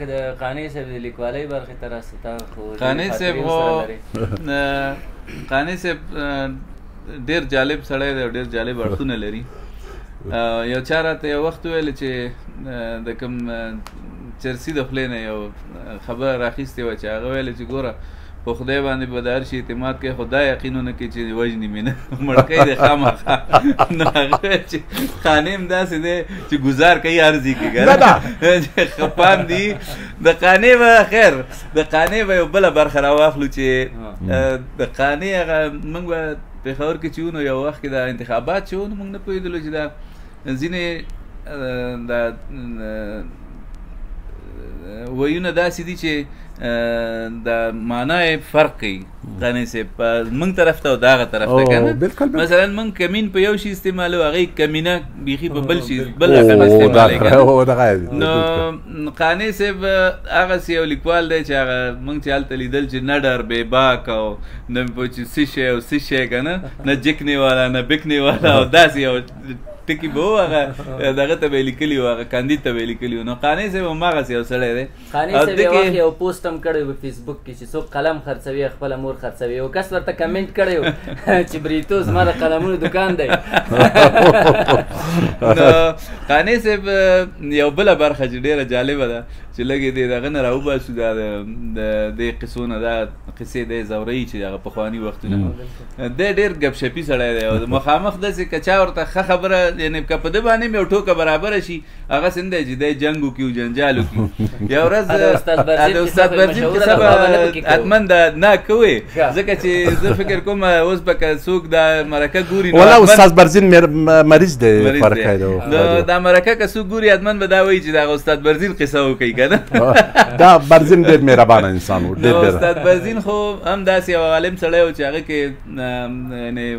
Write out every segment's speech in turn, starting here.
که د قانع صاحب د لیکوالۍ برخې ته راسه تا خو قانع صاحب قانع صاحب ډېر جالب سړی دی او ډېر جالب اړخونه لري. یو چا راته یو وخت ویل چې د کوم چرسي د خولې نه یو خبره راخیستې وه چې هغه ویل چې ګوره په خدای باندې به د هر شي اعتماد کوي خو دا یقین ونه کوي چې وژني مې نه مړکی دی خامخا. نو هغه ویل چې قانع هم داسې دی چې ګزار کوي هر ځای کې که نه خپام دي. د قانع به خیر د قانع به یو بله برخه راواخلو چې د قانع هغه موږ به پېښور کې چې وو نو یو وخت کې دا انتخابات چې وو نو موږ نه پوهېدلو چې دا ځینې دا ویونه داسې دي چې د معنا یې فرق کوي. قانع صاحب موږ طرف ته او د هغه طرف ته که نه مثلا موږ کمین په یو شي استعمالو هغې کمینه بیخي په بل شي بل رقم استعمالوي. نو قانع صاحب هغسې یو لیکوال دی چې هغه موږ چې هلته لیدل چې نه ډر بېباک او نه په چې څه شی او څه شی که نه نه جکنې والا نه بکنې والا او داسې یو ټکي به وو هغه دغه ته به یې لیکلي وو هغه کاندید ته به یې لیکلي وو. نو قانع صاحب هماغسې یو سړی دی. قانع صاحب یو وخت یو پوسټ هم کړی و په فیسبوک کې چې څوک قلم خرڅوي خپله مور خرڅوي. یو کس ورته کمنټ کړی و چې بریتو زما د قلمونو دکان دی. نو قانع صاحب یو بله برخه چې ډېره جالبه ده چې لږ یې دغه نه راوباسو دا د دې قصو نه دا قصې دی زورهي چې هغه پخواني وختونه دی ډېر ګپ شپي سړی دی او مخامخ داسې که چا ورته ښه خبره یعنې که په ده باندې هم یو ټوکه برابره شي هغه څه نه دی چې دی جنګ وکړي او جنجال وکړي. یو ورځ د استاد برزین کیسه به حتما نه کوې ځکه چې زه فکر کوم اوس به که څوک دا مرکه ګوري والله استاد برزین مریض دی فرقی دی دا مرکه که څوک ګوري حتما به دا وایي چې دغه استاد برزین قصه وکړي که نه. دا برزین ډېر مهربانه انسان و. استاد برزین خو هم داسې یو عالم سړی و چې هغه کې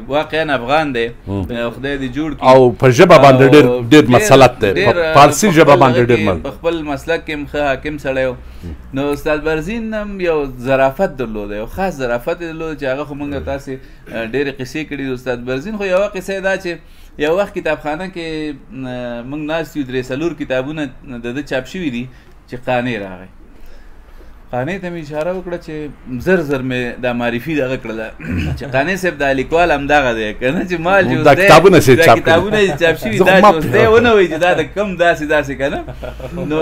واقعا افغان دی خدای دې جوړ کړي او په ژبه باندې ډېر مسلط دی په فارسي ژبه باندې ډېر په خپل مسلک کې هم ښه حاکم سړی و. نو استاد برزین هم یو ظرافت درلوده یو خاص ظرافت یې درلوده چې هغه خو موږ تاسې ډېرې قصې کړي د استاد برزین. خو یوه قصه دا چې یو وخت کتابخانه کې موږ ناست یو 3 کتابونه د ده چاپ شوي دي چې قانع راغی. قانع ته مې اشاره وکړه چې زر زر مې دا معرفي دغه کړله چې قانع صاحب دا لیکوال همدغه دی که نه چې مال چې دا کتابونه چې چاپ شوي دا چې اوس دی ونه وایي چې دا د کم داسې داسې که نه. نو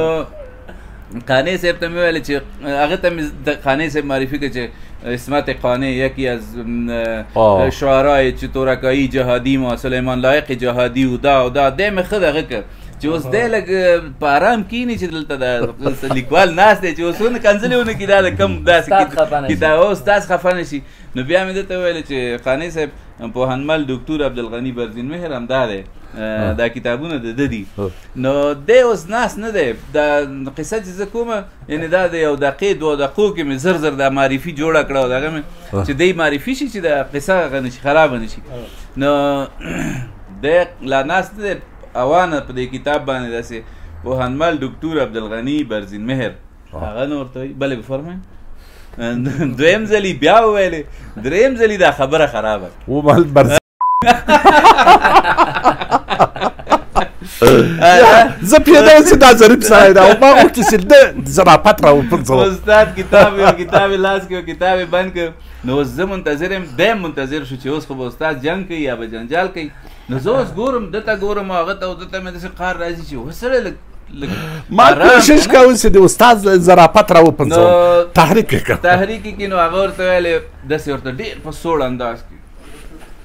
قانع صاحب ته مې ویل چې هغه ته مې د قانع صاحب معرفي کړه چې اسمت قانع یکی از شعرای چې تورکایی جهادی ما سلیمان لایق جهادی و دا و دا دی مې ښه دغه کړ چې اوس دی لږ په ارام کښېني چې دلته د لیکوال ناست دی چې اوس ونه کنځلې ونه کړي دا د کم داسې کتاب استاد خفه نه شي. نو بیا مې ده ته ویل چې قانع صاحب پوهنمل ډاکټر عبدالغني برزین مهر همدا دی دا کتابونه د ده دي. نو دی اوس ناست نه دی دا قصه چې زه کومه یعنې دا د یو دقیقې 2 دقیقو کې مې زر زر دا معرفي جوړه کړه او دغه مې چې دی معرفي شي چې د قصه هغه نه شي خرابه نه شي. نو دی لا ناست دی اوانه په دې کتاب باندې داسې پوهنمل ډاکټر عبدالغني برزین مهر هغه نو ورته وایي بله بفرمایئ. دویم ځلي بیا وویلې دریم ځلي دا خبره خرابه زه پیدا چې دا ظریف سړی دی او ما غوښتې چې ده ظرافت راوپرځوم. استاد کتاب یو کتاب یې لاس کړ یو کتاب یې بند کړ. نو اوس زه منتظر یم دی هم منتظر شو چې اوس خو به استاد جنګ کوي یا به جنجال کوي. نو زه اوس ګورم ده ته ګورم او هغه ته او ده ته مې داسې قهر راځي چې اوس سړی لږ ما کوشش کوم چې د استاد ظرافت راوپرځوم تحریک یې کړم تحریک یې کړي. نو هغه ورته ویلې داسې ورته ډېر په سوړ انداز کې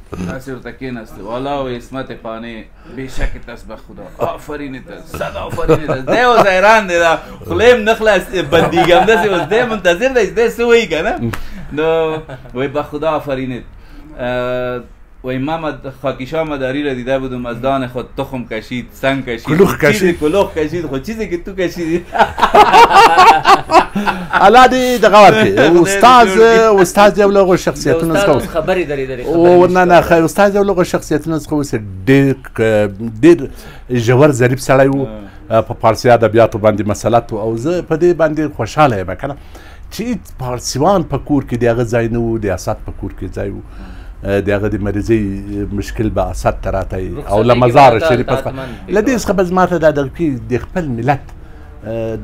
داسې ورته کېناستې والا و اسمت قانع بېشک تس به خدا آفرین تس صد آفرین تس. دی اوس حیران دی دا خوله یم نه خلاص بندېږم داسې اوس دی منتظر دی چې دی څه وایي که نه. نو وایي به خدا آفرینت وای محمد خاکیشاه مداری را دیده بودم از دان خود تخم کشید سنگ کشید کلوخ کشید خود چیزی که تو کشیدی. الله دې دغه ورکړي استاد یو له هغو شخصیتونو څخه خبرې درې نه استاد یو له هغو شخصیتونو څخه اوس ډېر ژور ظریف سړی و په فارسي ادبیاتو باندې مسلط و او زه په دې باندې خوشحاله یم که نه چې فارسیوان په کور کې د هغه ځای نه و د اسد په کور کې ځای و د هغه د مریضۍ مشکل به اسد ته راته او له مزار شریف څخه له دې څخه به زما ته دا دغه د خپل ملت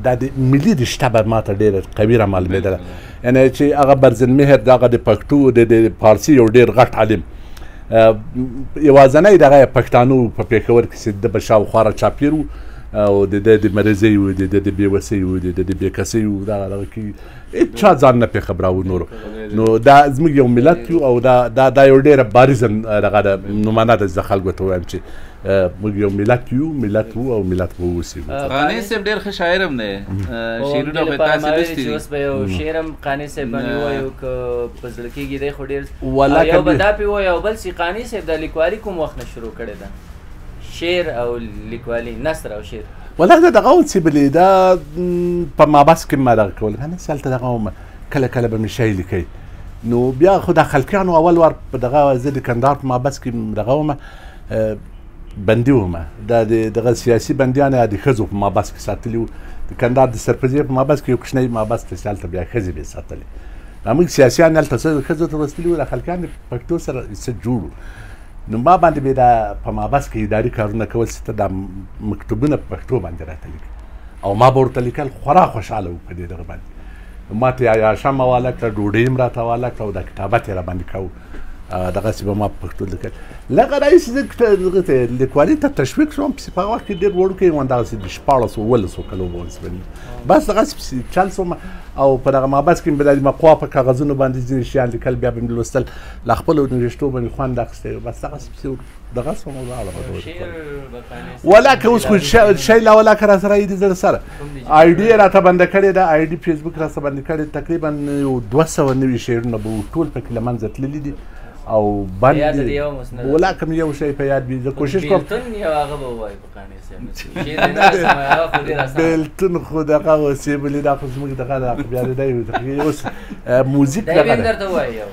دا د ملي رشته به ماته ډېره قوي رامعلومېدله یعنې چې هغه برزن مهر د هغه د پښتو د فارسي یو ډېر غټ عالم یوازنی دغه پښتانه په پېښور کې چې د به شاوخوا راچاپېر وو او د د مرضۍ وو د د بېوسۍ وو د د بېکسۍ وو دغه کې هېچا ځان نه پې خبراوه نورو نو دا زموږ یو ملت یو او دا یو ډېره بارزه دغه ده نمونه ده زه خلکو ته وایم چې موږ یو ملت یو ملت وو او ملت به اوسو قانع صاحب ډېر ښه شاعر هم دی شعرونه به تاسې لوستي دي اوس به یو شعر هم قانع صاحب باندې ووایو که په زړه کېږي دی خو ډېر یو به دا پې ووایو او بل چې قانع صاحب دا لیکوالي کوم وخت نه شروع کړې ده شعر او لیکوالي نثر او شعر والله دا دغه و څه دا په مابس کې ما دغه کول که نه هلته دغه وم کله کله به مې شی لیکی نو بیا خو د خلقیانو اول وار په دغه زه د کندهار په مابس کې دغه ومه بندي ومه دا دغه سیاسي بندیان یا د ښځو په مابس کې ساتلي وو د کندهار د سرپرزې په مابس کې یو کوچنی مابس ته چې هلته بیا ښځې به یې ساتلې موږ سیاسیان هلته ښځو ته لوستلي وو د خلقیان د پښتو سره څه جوړ وو نو ما باندې به دا په مابس کې اداري کارونه کول چې ته دا مکتوبونه په پښتو باندې راته لیکي او ما به ورته لیکل خورا خوشحاله وو په دې دغه باندې ما ته یا شم حواله کړه ډوډۍ هم راته حواله کړه او دا کتابت یې راباندې کوو دغسې به ما په پښتو لیکل لکه رئیس دغه ته لیکوالي ته تشویق شوم پسې په هغه وخت کې ډېر وړوکی وم دغسې د 1400 کلو به ونسبل بس دغسې پسې چل شوم او په دغه مابس کې مې به د مقوا په کاغذونو باندې ځینې شیان لیکل بیا به مې لوستل له خپلو نوشتو به مې خوند اخیستی بس دغسې پسې دغه شوم او لاړم ولاکه اوس خو شی لا ولاکه را سره یې د زړه سره آی ډي یې راته بنده کړې ده آی ډي فیسبوک را سره بنده کړې تقریبا یو 200 نوي شعرونه به ټول پکې له منځه تللي دي او باندې ولاکه مې یو شی په یاد وي زه کوشش کوم بېلتون خو دغه اوسې بلې دا خو زموږ دغه ده خو بیا دی اوس موزیک دغه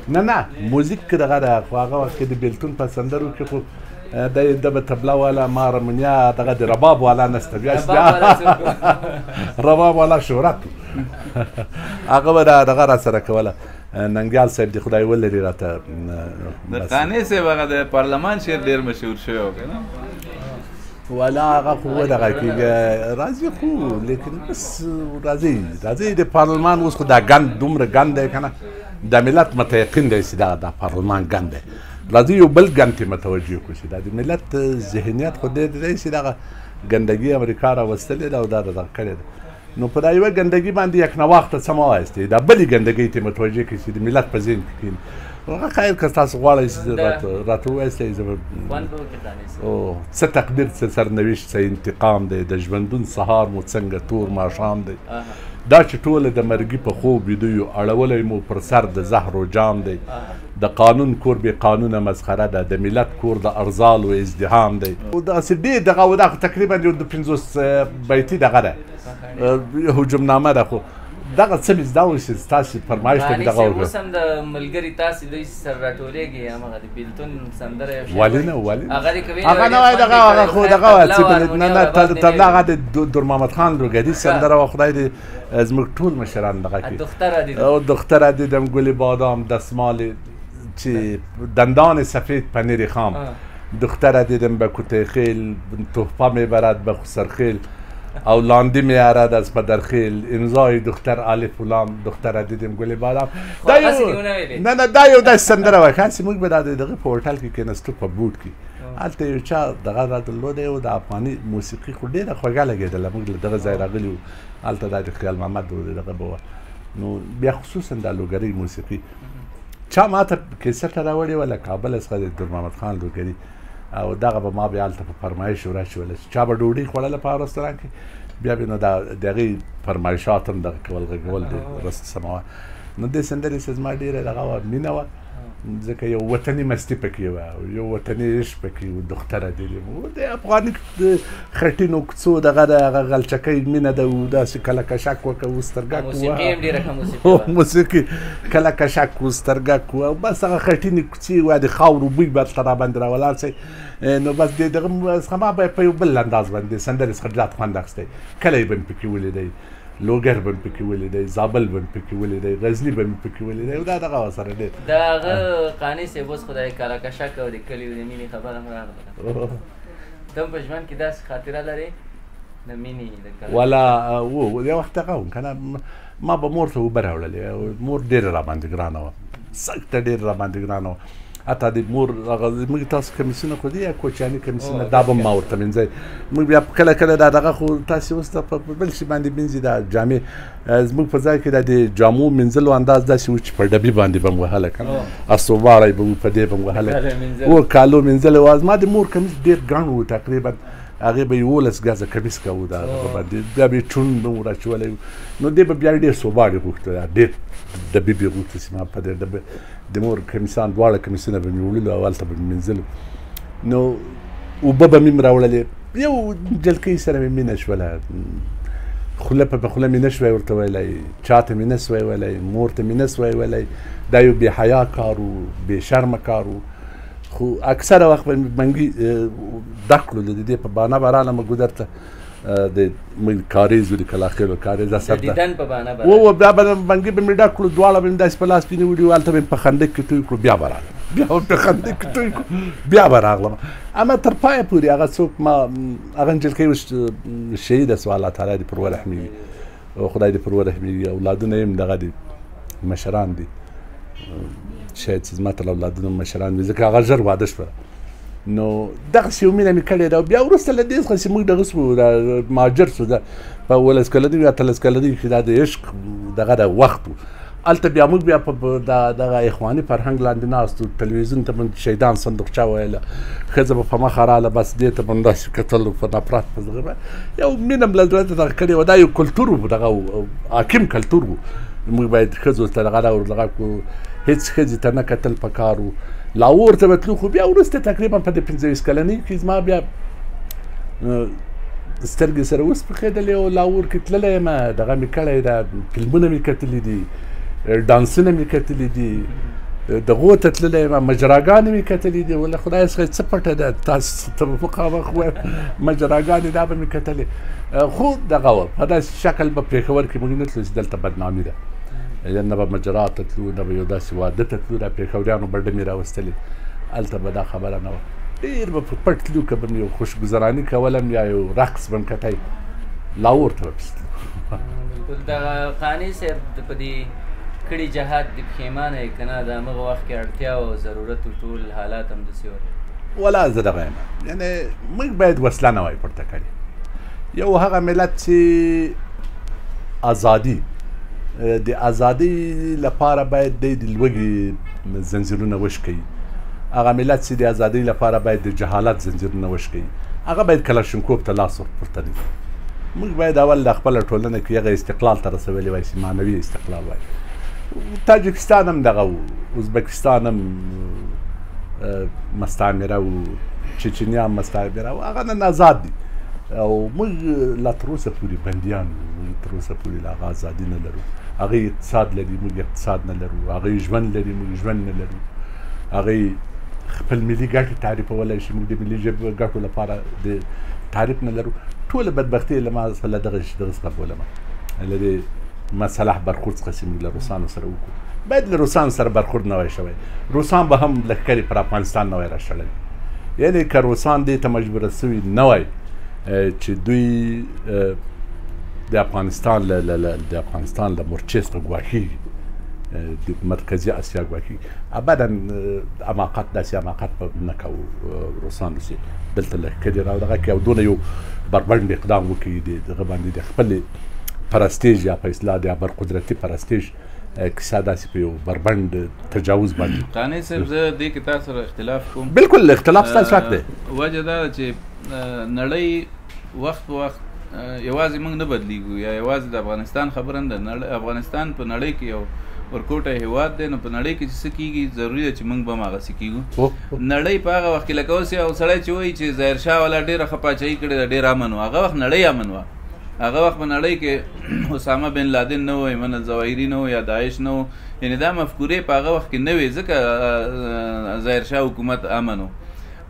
نه موزیک دغه ده خو هغه وخت کې د بېلتون په سندرو کې خو د به تبله والا مارمونیا دغه د رباب والا نسته بیا رباب والا شهرت هغه به دغه را سره کوله ننګیال صاحب د خدای ولري راته د قانع صاحب هغه د پارلمان شعر ډېر مشهور شوی و که نه والا هغه خو ودغه کېږي راځي خو لیکن بس راځي د پارلمان اوس خو دا ګند دومره ګند دی که نه د ملت متیقن دی چې دا پارلمان ګند دی راځي یو بل ګند ته متوجه کړو چې دا د ملت ذهنیت خو ډېر دی چې دغه ګندګي امریکا راوستلې ده او دا دغه کړې ده نو په دا یوه ګندګي باندې یک نواخته څه مه وایستې دا بلې ګندګۍ ته متوجه کړي چې د ملت په ذهن کې کښېني هغه خیر که تاسو غواړئ چې راته ووایستئ زه به څه تقدیر څه سرنوشت څه انتقام دی د ژوندون سهار مو څنګه تور ماښام دی دا چې ټوله د مرګي په خوب ویده یو اړولی مو پر سر د زهرو جام دی د قانون کور بې قانونه مسخره ده د ملت کور د ارزال و ازدحام دی داسې ډېر دغه و دا خو تقریبا یو د 50 بیتي دغه ده هجومنامه ده خو دغه څه مې زده وو چې ستاسې فرمایش ته مې دغه وکړه اوس هم د ملګري تاسې دوی سره راټولېږي همغه د بېلتون سندره ولې نه هغه نه وایي دغه هغه خو دغه وایي نه تر هغه د در محمد خان لوګري سندره وه خدای دې زموږ ټول مشران دغه کړي دختره دیدم گل بادام دستمال چې دندان سفید پنیر خام دختره دیدم به کوته خیل تحفه میبرد به خسرخیل او لاندی میارد از پدرخیل امضای دختر الف و لام دختره دیدم گل بادام نه دا یو داسې سندره وه خاصې موږ به دا دغه په هوټل کې کېناستو په بوټ کې هلته یو چا دغه راته و د افغاني موسیقي خو ډېره خوږه لګېدله موږ له دغه ځای راغلي وو هلته دا د خیال محمد دغه به وه نو بیا خصوصا دا لوګرۍ موسیقي چا ما ته کیسټ راوړې وه له کابل څخه د در محمد خان لوګري او دغه به ما بیا هلته په فرمایش ورچوله چې چا به ډوډۍ خوړله په رستوران کې بیا به نو د هغې فرمایشات هم دغه کول غږول د سموه نو دې سندرې چې زما ډېره دغه وه مینه وه ځکه یو وطني مستي پکې وه یو وطني عشق پکې و دختره دیدم د افغاني خټینو کوڅو دغه د هغه غلچکۍ مینه ده و داسې کله کشک وکړه و سترګک موسیقي کله کشک و سترګک و بس هغه خټینې کوڅې وه د خاورو بوی به هلته راباندې راولاړ شي نو بس د دغه څخه ما به په یو بل انداز باندې سندرې څخه زیات خوند اخیستی کله یې به مې پکې ولیدی لوګر به مې پکې ولیدی زابل به مې پکې ولیدی غزني به مې پکې ولیدی او دا دغه سره ډېر د هغه قانع صاحب اوس خو د کلاکشک او د کلیو د مینې خبره هم راغله ته هم په ژوند کې داسې خاطره لرې د مینې ولا یو وخت هغه وم که نه ما به مور ته اوبه راوړلې مور ډېره راباندې ګرانه وه سخته ډېره راباندې ګرانه وه حتی د مور هغه زموږ تاسو کمیسونه خو دي یا کوچیاني کمیسونه دا به ما ورته مینځئ موږ بیا کله کله دا دغه خو تاسې اوس په بل شي باندې مینځي دا جامې زموږ په ځای کې دا د جامو مینځلو انداز داسې و چې په ډبي باندې به م وهله که نه استوباړی به و په دې به م وهلی و کالو مینځلی و زما د مور کمیس ډېر ګڼ و تقریبا هغې به 11 ګزه کمیس کوو دا هغه باندې بیا به یې چون به م راچولی نو دې به بیا ډېر سوباړې غوښته ډېر ډبي به یې غوښته چې ما په دې ډبه د مور کمیسان دواړه کمیسونه به مې وړلو او هلته به مې مینځلو نو اوبه به مې م راوړلې یو جلکۍ سره مې مینه شوله خوله په خوله مې نه شوی ورته ویلی چاته مې نه سوی ویلی مور ته مې نه سوی ویلی دا یو بې حیا کار و بې شرمه کار و خو اکثره وخت به مې منګي ډک کړلو د دې په بانه به رالمه ګودر ته د کاریز و د کلاخېلو کاریز اثر ده بیا به منګي به مې ډک کړو دواړه به مې داسې په لاس کې نیولي هلته به مې په خندق کې توی کړو بیا به راغلم بیا به په خندق کې توی کړو بیا به راغلم اما تر پایه پورې هغه څوک ما هغه نجلکۍ اوس شهیده سوه الله تعالی دې پر ورحمېږي خدای دې پر ورحمېږي اولادونه یې هم دغه دي مشران دي شاید چې زما ته اولادونه مشران وي ځکه هغه ژر واده شوه نو دغسې یو مینه مې کړې ده بیا وروسته له دې څخه چې موږ دغه سو مهاجر سو په 11 کلنۍ یا 13 کلنۍ کې دا د عشق دغه د وخت و هلته بیا موږ بیا په دغه اخواني فرهنګ لاندې ناست و تلویزیون ته به شهیدان صندوقچه ویله ښځه به په مخه راله بس دې ته به م داسې کتل په نفرت په زړه یو مینه م له زړه ته دغه کړې وه دا یو کلتور و دغه حاکم کلتور و موږ باید ښځو ته دغه دغه کړو هېڅ ښځې ته نه کتل پکار و لاهور ته به تلو خو بیا وروسته تقریبا په د 15 کلنۍ کې زما بیا سترګې سره وسپخېدلې او لاهور کې تللی یم دغه مې کړی ده فلمونه مې کتلي دي ډانسونه مې کتلي دي دغو ته تللی یم مجراګانې مې کتلي دي وله خدای څخه څه پټه ده تاسو ته مخامخ وایم مجراګانې دا به مې کتلې خو دغه وه په داسې شکل به پېښور کې موږ نه تلو چې دلته بدنامي ده نه به مجرات ته تلو نه به یو داسې واده ته تلو دا پېښوریانو به ډمې راوستلې هلته به دا خبره نه وه ډېر به په پټ تلو که به م یو خوشګذراني کولم یا یو رقص به م کتی لاهور ته به پسې تلو بالکل دغه قانع صاحب په دې کړي جهاد د پښیمانه یې که نه د همغه وخت کې اړتیا او ضرورت ټول حالات هم داسې ول ولا زه دغه یم یعنې موږ باید وسله نه وای پورته کړې یو هغه ملت چې ازادي د ازادۍ لپاره باید دی د لوږې زنځیرونه وشکوي هغه ملت چې د ازادۍ لپاره باید د جهالت زنځیرونه وشکوي هغه باید کلاشینکوف ته لاس ورپورته نه کړي موږ باید اول د خپله ټولنه کې هغه استقلال ته رسولی وای چې معنوي استقلال وای تاجکستان هم دغه و ازبکستان هم مستعمره و چچنیا هم مستعمره و هغه نن آزاد دي او موږ لا تر اوسه پورې بندیان موږ تر اوسه پورې لا هغه ازادي نه لرو هغوی اقتصاد لري موږ اقتصاد نه لرو هغوی ژوند لري موږ ژوند نه لرو هغوی خپل ملي ګټې تعریفولی شي موږ د ملي ژبې ګټو لپاره د تعریف نه لرو ټوله بدبختي له ما له دغه څخه بولم له دې مسلح برخورد څخه چې موږ له روسانو سره وکړو باید له روسانو سره برخورد نه وای شوی روسان به هم لښکرې پر افغانستان نه وای راشړلی یعنې که روسان دې ته مجبوره سوي نه وای چې دوی د افغانستان له مورچې څخه ګواښي د مرکزي اسیا ګواښي ابدا حماقت داسې حماقت به نه کوو روسانو چې دلته لښکرې راودغه کړي او دونه یو بربنډ اقدام وکړي د دغه باندې د خپلې پرستیج یا په اصطلاح د برقدرتي پرستیج کیسه داسې په یو بربنډ تجاوز باندې قانع صاحب زه دې کې تاسو سره اختلاف کوم بالکل اختلاف ستاسو حق دی وجه دا ده چې نړۍ وخت په وخت یوازې موږ نه بدلیږو یا یوازې د افغانستان خبره نه ده افغانستان په نړۍ کې یو ورکوټه هېواد دی نو په نړۍ کې چې څه کېږي ضروري ده چې موږ به هم هغسې کېږو نړۍ په هغه وخت کې لکه اوس یو سړی چې وایي چې ظاهرشاه والا ډېره ښه پاچاهي کړې ده ډېر امن وه هغه وخت نړۍ امن وه هغه وخت په نړۍ کې اسامه بن لادن نه و ایمن الظواهري نه و یا داعش نه و یعنې دا مفکورې په هغه وخت کې نه وې ځکه ظاهرشاه حکومت امن و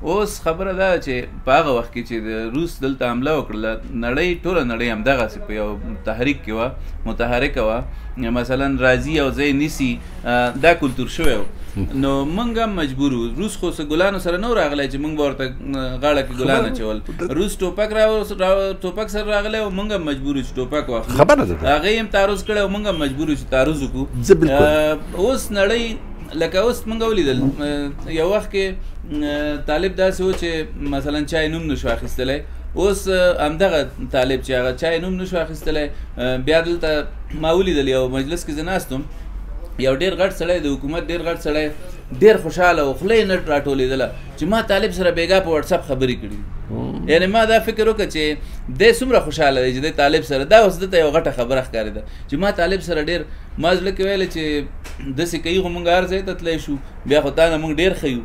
اوس خبره ده چې په هغه وخت کې چې د روس دلته حمله وکړله نړۍ ټوله نړۍ همدغسې په یو تحریک کې وه متحرکه وه مثلا راځي او ځای نیسي دا کلتور شوی و نو موږ هم مجبور وو روس خو ګلانو سره نه راغلی چې موږ به ورته غاړه کې ګلان اچول روس ټوپک سره راغلی او موږ هم مجبور وو چې ټوپک واخلو هغې هم تعرض کړی او موږ هم مجبور وو چې تعرض وکړو اوس نړۍ لکه اوس موږ ولیدل یو وخت کې طالب داسې و چې مثلا چای نوم نشو اخیستلی اوس همدغه طالب چې هغه چای نوم نشو اخیستلی بیا دلته ما ولیدل یو مجلس کې زه ناست وم یو ډېر غټ سړی د حکومت ډېر غټ سړی ډېر خوشحاله و خوله یې نه راټولېدله چې ما طالب سره بېګا په وټساپ خبرې کړي یعنی ما دا فکر وکړه چې دی څومره خوشحاله دی چې دی طالب سره دا اوس دته یو غټه خبره ښکارېده چې ما طالب سره ډېر ما زړه کې ویله چې داسې کوي خو موږ هر ځای ته تللی شو بیا خو تا نه موږ ډېر ښه یو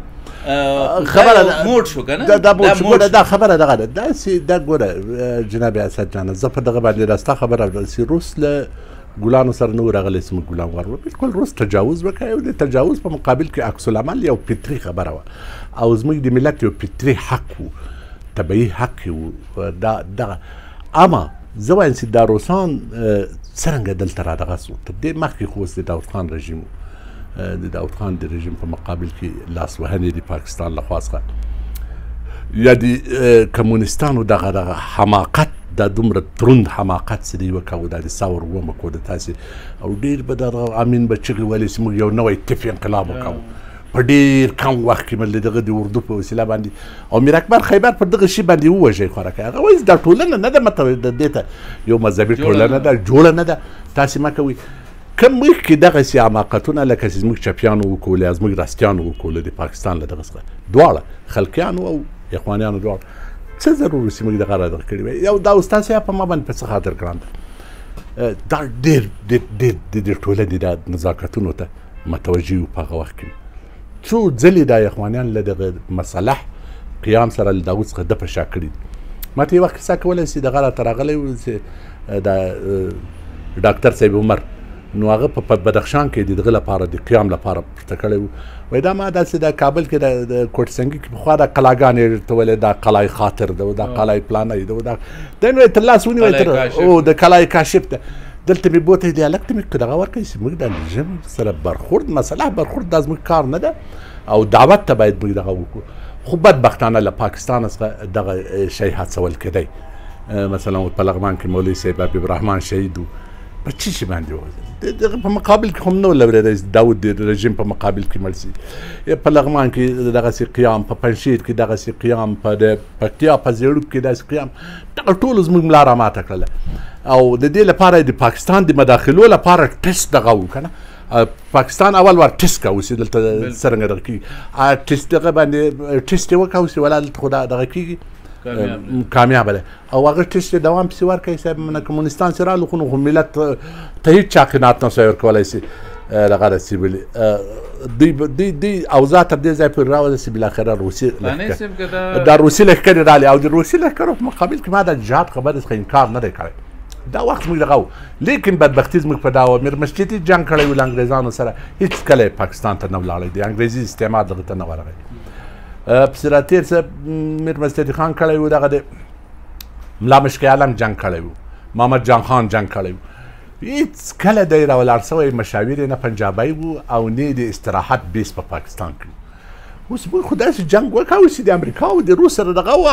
خبره موډ شو که نه دا خبره دغه ده داسې دا ګوره جناب اسد جانه زه په دغه باندې راستا خبره چې روس له ګلانو سره نه ورغلی چې موږ ګلان ورکړو بالکل روس تجاوز وکړی او د تجاوز په مقابل کې عکس العمل یو فطري خبره وه او زموږ د ملت یو فطري حق و طبیعي حق و دغه اما زه وایم چې دا روسان څرنګه دلته رادغه سو تر دې مخکې خو اوس د داود خان رژیم د داود خان د رژیم په مقابل کې لاسوهنې د پاکستان لخوا څخه یا د کمونستانو دغه حماقت دا دومره دروند حماقت چې دوی وکړو دا د ثور اوومه کوده تاسې او ډېر به دغه امین به چغې ویلې چې موږ یو نوی تف انقلاب وکړو په ډېر کم وخت کې مې دغه د اردو په وسیله باندې او میر اکبر خیبر پر دغه شي باندې ووژئ خوراکی هغه وایي دا ټولنه نه ده مته دې ته یو مذهبي ټولنه ده جوړه نه ده تاسې مه کوئ کم مخکې دغسې حماقتونه لکه چې زموږ چپیانو وکولې زموږ راستیانو وکولې د پاکستان له دغه څخه دواړه خلقیانو او اخوانیانو دواړه څه ضرور چې موږ دغه رادغه کړي وی یو دا استاد صاحب په ما باندې په څه خاطر ګران ده دا ډېر د ټولنې دا نزاکتونو ته متوجه وو په هغه وخت کې څو ځلې دا اخوانیان له دغه مصالح قیام سره له داود څخه د په شا کړي دي ما ته یو وخت کیسه کولی چې دغه راته راغلی و چې دا ډاکټر صاحب عمر نو هغه په بدخشان کې د دغه لپاره د قیام لپاره پورته کړی و وایي دا ما داسې د کابل کې د کوټسنګي کې پخوا دا قلاګانې ورته ویلې دا قلعه خاطر ده دا قلعه پلانی ده دا نو یې تر لاس ونیوی او د قلعه کاشف ده دلته مې بوته د هلک ته مې دغه ورکړی چې موږ د رژیم سره برخورد مسله برخورد دا زموږ کار نه ده او دعوت ته باید موږ دغه وکړو خو بدبختانه له پاکستان څخه دغه شی هڅول کېدی مثلا په لغمان کې مولوي صاحب حبیب الرحمن شهید و په څه شي باندې و په مقابل کې هم نه ولورېدی داود د رژیم په مقابل کې مړ شي په لغمان کې دغسې قیام په پنجشیر کې دغسې قیام په د پکتیا په زیړوب کې داسې قیام دغه ټولو زموږ ملا راماته کړله او د دې لپاره د پاکستان د مداخلو لپاره ټیسټ دغه و که نه پاکستان اول وار ټیسټ کوو چې دلته څرنګه دغه کېږي ټیسټ دغه باندې ټیسټ یې وکړو چې ولا دلته خو دغه کېږي کامیابه ده او هغه ټیسټ دوام پسې ورکوي صاحب من کمونستان چې راغلو خو نو ملت ته هېڅ چا قناعت نشوی ورکولی شي دغه رسي بلې دوی اوضاع تر دې ځای پورې راوړه چې بالاخره روسي دا روسي لښکرې راغلې او د روسي لښکرو په مقابل کې ما د جهاد خبرې څخه انکار نه دی کړی دا وخت موږ دغه و لیکن بدبختي زموږ په دا وه میر مشکتي جنګ کړی و له انګریزانو سره هېڅ کله پاکستان ته نه ولاړی د انګریزي استعمار دغه ته نه ورغی پسې راتېر څه میر مستدي خان کړی و دغه د ملا مشکي عالم جنګ کړی و محمد جان خان جنګ کړی و هېڅ کله دی راولاړ شوی مشاور یې نه پنجابی و او نه د استراحت بیس په پاکستان کې اوس موږ خو داسې جنګ وکړو چې د امریکا او د روس سره دغه و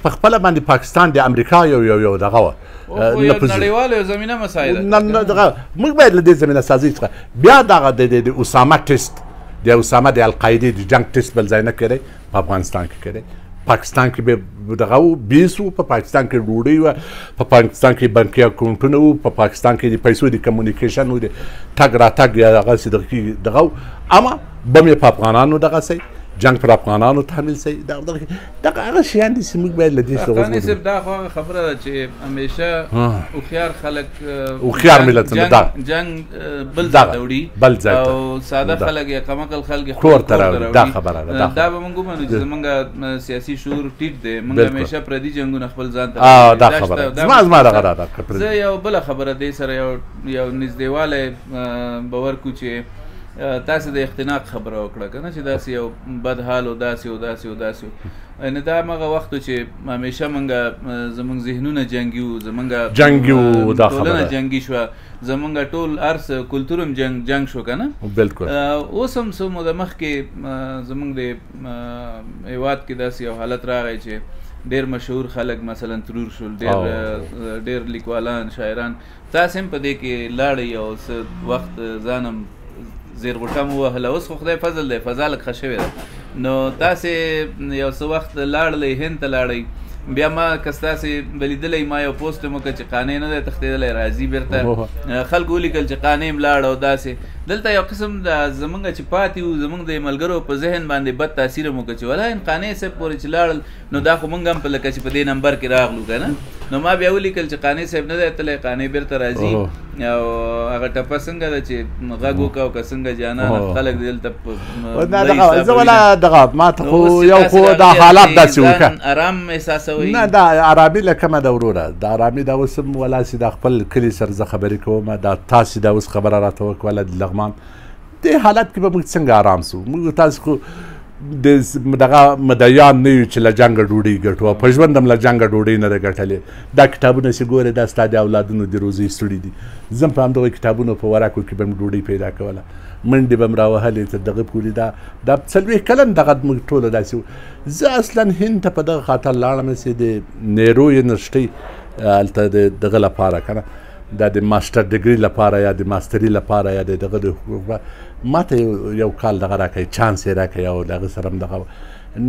په خپله باندې پاکستان د امریکا یو دغه وه نړیواله زمینه مسایل دغه موږ باید له دې زمینه سازي څخه بیا دغه د اسامه ټیسټ د اسامه د القاعدې د جنګ ټیسټ بل ځای نه کړی په افغانستان کې کړی پاکستان کې به دغه و بیس و په پاکستان کې ډوډۍ وه په پاکستان کې بانکي اکاونټونه وو په پاکستان کې د پیسو د کمونیکیشن و د تګ راتګ یا هغسې دغه اما بم یې په افغانانو دغسې جنګ پر افغانانو تحمیل شي دغه هغه شیان دي چې موږ باید له دې څخه افغاني صاحب دا خو هغه خبره ده چې همیشه هوښیار خلک هوښیار ملتونه جنګ بل ځای وړي او ساده خلک یا کمعقل خلک کور ته راوړي دا خبره ده دا به موږ ومنو چې زموږ سیاسي شعور ټیټ دی موږ همیشه پردي جنګونه خپل ځان ته دا خبره زما دغه ده زه یو بله خبره دې سره یو نږدېوالی به ورکړو چې تاسې د اختناق خبره وکړه که نه چې داسې یو بد حال و داسې و داسې و داسې و یعنې دا همغه وخت و چې همیشه موږ زموږ ذهنونه جنګي وو زموږ ټولنه جنګي شوه زمونږ ټول هر څه کلتور هم جنګ شو که نه بلکل اوس هم څه موده مخکې زمونږ د هېواد کې داسې یو حالت راغی چې ډېر مشهور خلک مثلا ترور شول ډېر لیکوالان شاعران تاسې هم په دې کې لاړئ او څه وخت ځان هم زیرغوټه مو وهله اوس خو خدای فضل دی فضا لږ ښه شوې ده نو تاسې یو څه وخت لاړلی هند ته لاړئ بیا ما که ستاسې به لیدلی ما یو پوسټ هم وکړه چې قانع نه دی تښتېدلی راځي بېرته خلکو ولیکل چې قانع هم لاړ او داسې دلته یو قسم د زمونږ چې پاتې وو زمونږ د ملګرو په ذهن باندې بد تاثیر هم وکړه چې ولا قانع صاحب پورې چې لاړل نو دا خو مونږ هم په لکه چې په دې نمبر کې راغلو که نه نو ما بیا ولیکل چې قانع صاحب نه دی تللی قانع بېرته راځي او هغه ټپه څنګه ده چې غږ وکړه او که څنګه جانانه خلک دلته زه ولا دغه ما ته خو یو خو دا حالات داسې وکړه ارام احساسوئ نه دا ارامي له کومه ده وروره د ارامي دا اوس هم ولاسې د خپل کلي سره زه خبرې کوم دا تاسې دا اوس خبره راته وکړله د لغمان دې حالت کې به موږ څنګه ارام سو موږ تاسې خو د دغه مدعیان نه یو چې له جنګه ډوډۍ ګټو او په ژوند هم له جنګه ډوډۍ نه ده ګټلې دا کتابونه چې ګورې دا ستا د اولادونو د روزۍ ستړي دي زه هم په همدغو کتابونو په ورکو کې به مې ډوډۍ پیدا کوله منډې به م راوهلې تر دغه پورې دا 40 کلن دغه موږ ټوله داسې وو زه اصلا هند ته په دغه خاطر لاړم چې د نیرو یونیورسټۍ هلته د دغه لپاره که نه دا د ماسټر ډګري لپاره یا د ماستري لپاره یا د دغه د ما ته یو کال دغه راکوي چانس یې راکوي او د هغه سره هم دغه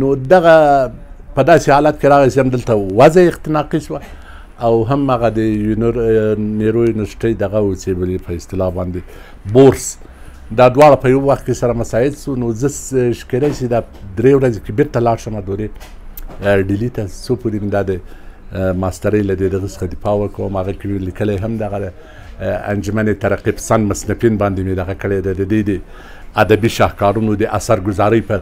نو دغه په داسې حالت کې راغی چې هم دلته وضع اختناقي شوه او هم هغه د نیرو یونیورسټۍ دغه و چې په اصطلاح باندې بورس دا دواړه په یو وخت کې سره مساعد سو نو زه شکری چې دا 3 ورځې کې بېرته لاړ شم دورې ډیلي ته څو پورې مې دا د ماسترۍ له دې دغه څخه دفاع وکړم هغه کې لیکلی هم دغه انجمن ترقی پسند مصنفین باندې مې دغه کړی ده د دې د ادبي شاهکارونو د اثرګذارۍ په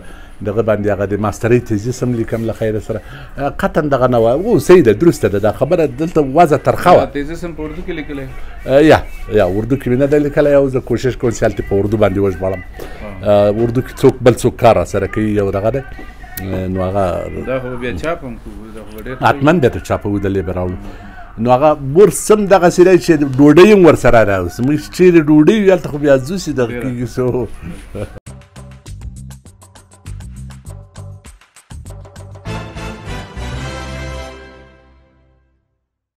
دغه باندې هغه د ماسترۍ تیزیس هم لیکم له خیره سره قطعا دغه نه وه اوسۍ ده درسته ده دا خبره دلته وضع ترخه وه تیزیس هم په اردو کې لیکلی یا اردو کې مې نه ده لیکلی او زه کوشش کوم چې هلته په اردو باندې وژباړم اردو کې څوک بل څوک کار راسره کوي یو دغه ده نو هغه دا خو بیا چاپ هم کوو حتما بیا ته چاپوو دلې به راوړو نو هغه بورس هم دغسې دی چې ډوډۍ هم ورسره راوځي موږ چې چیرې ډوډۍ وي هلته خو بیا ځو چې دغه کېږي څو